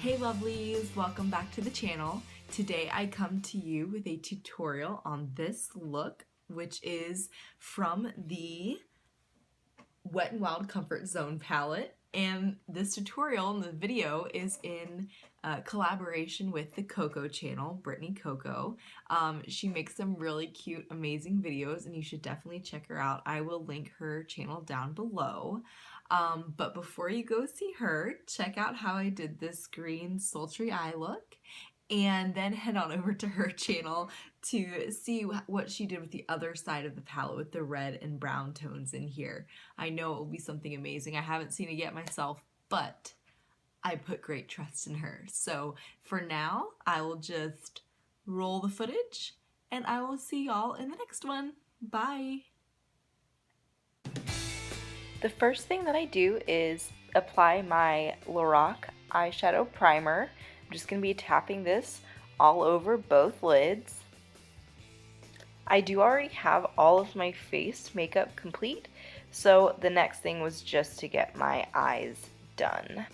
Hey lovelies, welcome back to the channel. Today I come to you with a tutorial on this look, which is from the Wet n Wild Comfort Zone palette. And this tutorial and the video is in collaboration with the Cocco channel, Brittney Cocco. She makes some really cute, amazing videos, and you should definitely check her out. I will link her channel down below. But before you go see her, check out how I did this green sultry eye look, and then head on over to her channel to see what she did with the other side of the palette with the red and brown tones in here. I know it will be something amazing. I haven't seen it yet myself, but I put great trust in her. So for now, I will just roll the footage, and I will see y'all in the next one. Bye! The first thing that I do is apply my Lorac eyeshadow primer. I'm just going to be tapping this all over both lids. I do already have all of my face makeup complete, so the next thing was just to get my eyes done.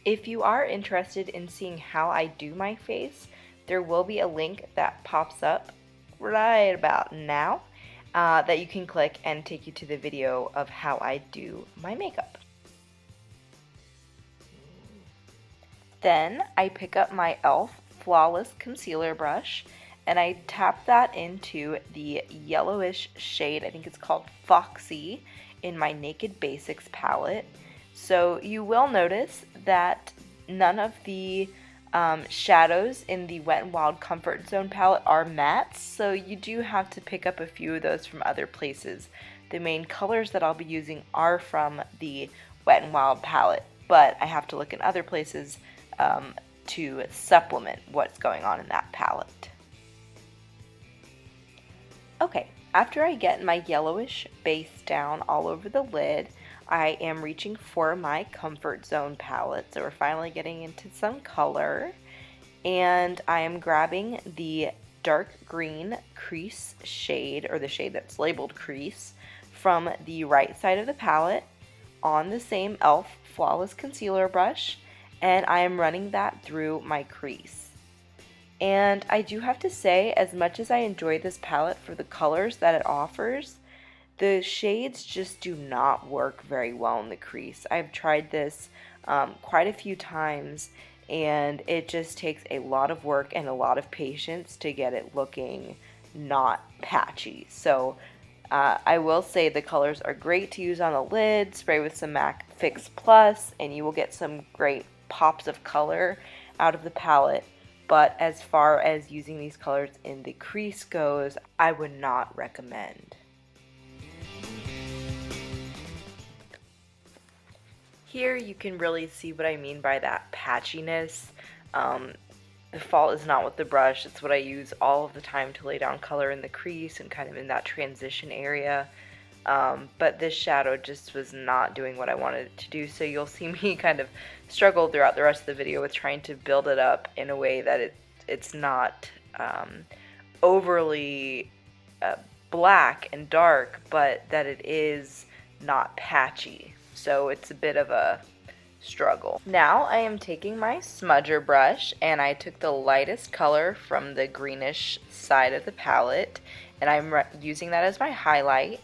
If you are interested in seeing how I do my face, there will be a link that pops up right about now that you can click and take you to the video of how I do my makeup. Then I pick up my e.l.f. Flawless Concealer Brush and I tap that into the yellowish shade, I think it's called Foxy, in my Naked Basics palette. So you will notice that none of the shadows in the Wet n Wild Comfort Zone palette are mattes, so you do have to pick up a few of those from other places. The main colors that I'll be using are from the Wet n Wild palette, but I have to look in other places to supplement what's going on in that palette. Okay, after I get my yellowish base down all over the lid, I am reaching for my Comfort Zone palette, so we're finally getting into some color, and I am grabbing the dark green crease shade, or the shade that's labeled crease, from the right side of the palette on the same e.l.f. Flawless Concealer Brush, and I am running that through my crease. And I do have to say, as much as I enjoy this palette for the colors that it offers, the shades just do not work very well in the crease. I've tried this quite a few times, and it just takes a lot of work and a lot of patience to get it looking not patchy. So I will say the colors are great to use on the lid, spray with some MAC Fix Plus, and you will get some great pops of color out of the palette. But as far as using these colors in the crease goes, I would not recommend. Here you can really see what I mean by that patchiness. The fault is not with the brush, it's what I use all of the time to lay down color in the crease and kind of in that transition area. But this shadow just was not doing what I wanted it to do, so you'll see me kind of struggle throughout the rest of the video with trying to build it up in a way that it's not overly black and dark, but that it is not patchy. So it's a bit of a struggle. Now I am taking my smudger brush, and I took the lightest color from the greenish side of the palette, and I'm using that as my highlight,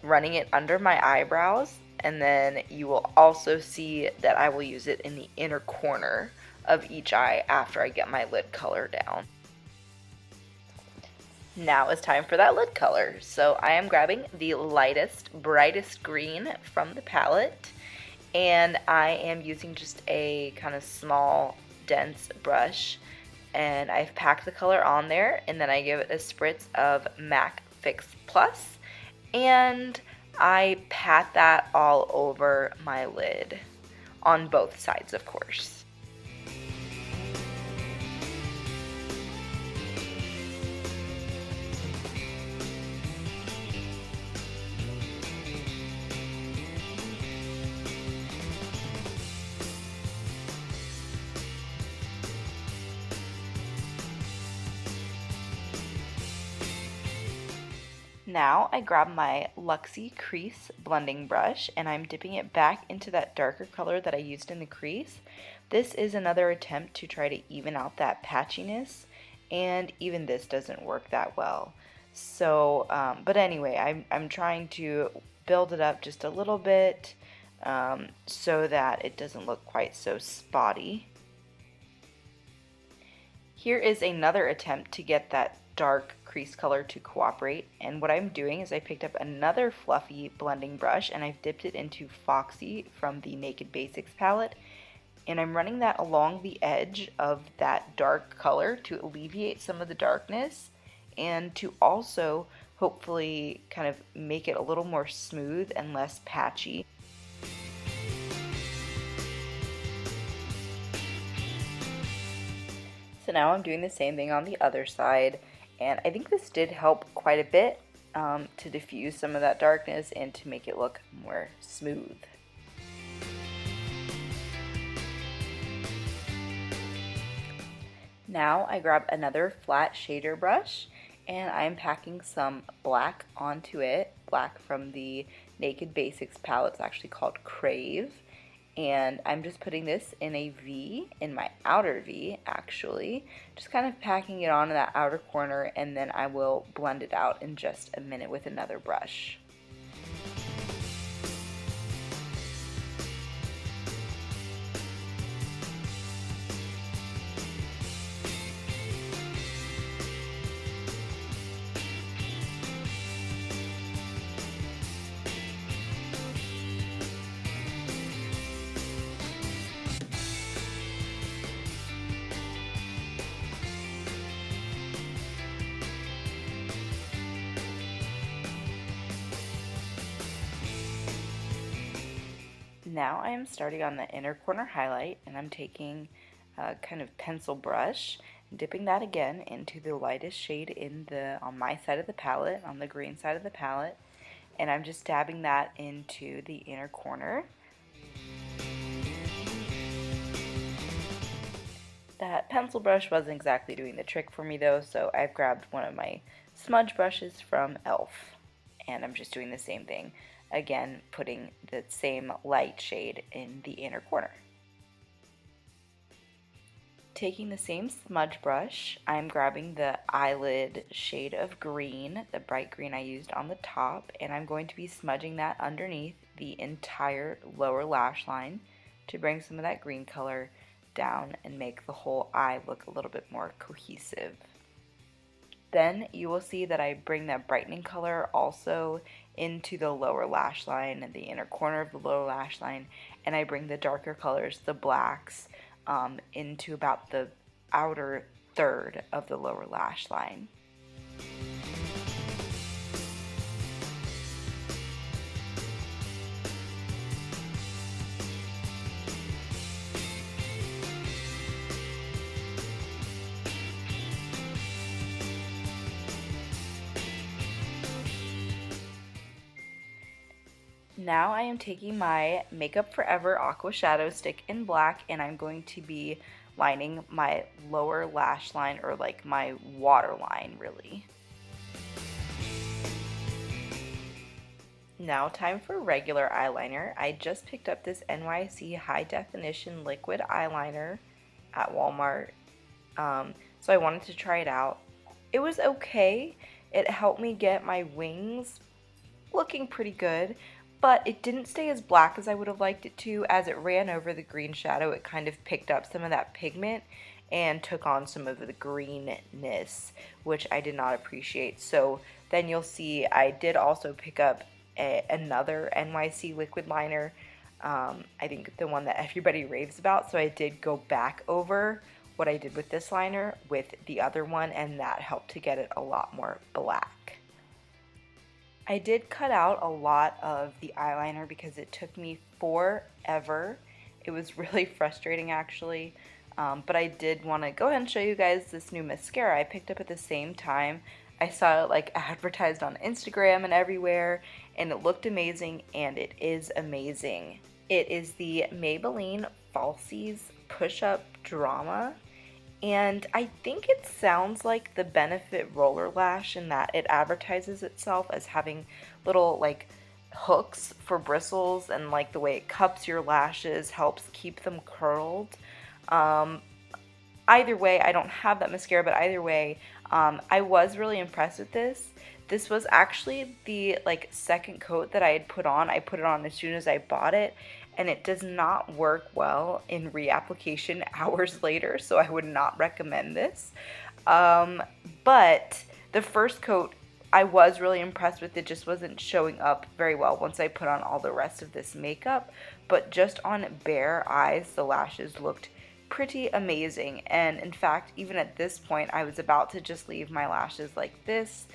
running it under my eyebrows, and then you will also see that I will use it in the inner corner of each eye after I get my lid color down. Now it's time for that lid color. So I am grabbing the lightest, brightest green from the palette, and I am using just a kind of small, dense brush, and I've packed the color on there, and then I give it a spritz of MAC Fix Plus, and I pat that all over my lid, on both sides of course. Now I grab my Luxie crease blending brush and I'm dipping it back into that darker color that I used in the crease. This is another attempt to try to even out that patchiness, and even this doesn't work that well. So, but anyway, I'm trying to build it up just a little bit so that it doesn't look quite so spotty. Here is another attempt to get that dark crease color to cooperate, and what I'm doing is I picked up another fluffy blending brush and I've dipped it into Foxy from the Naked Basics palette, and I'm running that along the edge of that dark color to alleviate some of the darkness and to also hopefully kind of make it a little more smooth and less patchy. So now I'm doing the same thing on the other side, and I think this did help quite a bit to diffuse some of that darkness and to make it look more smooth. Now I grab another flat shader brush and I'm packing some black onto it, black from the Naked Basics palette. It's actually called Crave. And I'm just putting this in a V, in my outer V actually, just kind of packing it on in that outer corner, and then I will blend it out in just a minute with another brush. Now I am starting on the inner corner highlight, and I'm taking a kind of pencil brush, dipping that again into the lightest shade on my side of the palette, on the green side of the palette, and I'm just dabbing that into the inner corner. That pencil brush wasn't exactly doing the trick for me though, so I've grabbed one of my smudge brushes from e.l.f. and I'm just doing the same thing. Again, putting the same light shade in the inner corner. Taking the same smudge brush, I'm grabbing the eyelid shade of green, the bright green I used on the top, and I'm going to be smudging that underneath the entire lower lash line to bring some of that green color down and make the whole eye look a little bit more cohesive. Then you will see that I bring that brightening color also into the lower lash line and the inner corner of the lower lash line, and I bring the darker colors, the blacks, into about the outer third of the lower lash line. Now I am taking my Makeup Forever Aqua Shadow Stick in black, and I'm going to be lining my lower lash line, or like my waterline really. Now time for regular eyeliner. I just picked up this NYC High Definition Liquid Eyeliner at Walmart, so I wanted to try it out. It was okay. It helped me get my wings looking pretty good, but it didn't stay as black as I would have liked it to. As it ran over the green shadow, it kind of picked up some of that pigment and took on some of the greenness, which I did not appreciate. So then you'll see I did also pick up another NYC liquid liner, I think the one that everybody raves about, so I did go back over what I did with this liner with the other one, and that helped to get it a lot more black. I did cut out a lot of the eyeliner because it took me forever. It was really frustrating actually, but I did want to go ahead and show you guys this new mascara I picked up at the same time. I saw it like advertised on Instagram and everywhere, and it looked amazing, and it is amazing. It is the Maybelline Falsies Push Up Drama, And I think it sounds like the Benefit Roller Lash in that it advertises itself as having little like hooks for bristles, and like the way it cups your lashes helps keep them curled. Um, Either way, I don't have that mascara, but either way, I was really impressed with this. This was actually the like second coat that I had put on. I put it on as soon as I bought it, and it does not work well in reapplication hours later, so I would not recommend this. But the first coat, I was really impressed with. It just wasn't showing up very well once I put on all the rest of this makeup, but just on bare eyes, the lashes looked pretty amazing. And in fact, even at this point, I was about to just leave my lashes like this,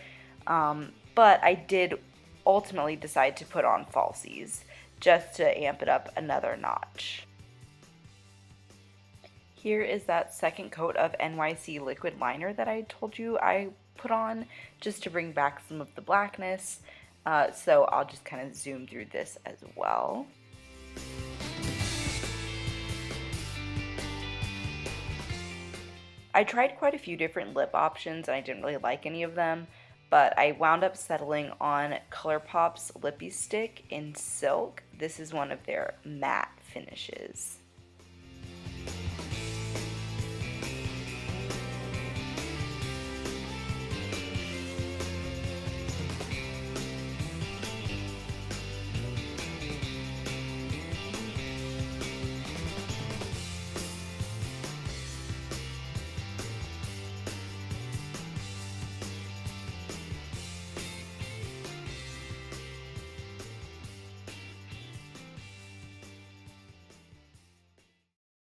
but I did ultimately decide to put on falsies just to amp it up another notch. Here is that second coat of NYC liquid liner that I told you I put on just to bring back some of the blackness. So I'll just kind of zoom through this as well. I tried quite a few different lip options and I didn't really like any of them, but I wound up settling on Colourpop's Lippie Stix in Silk. This is one of their matte finishes.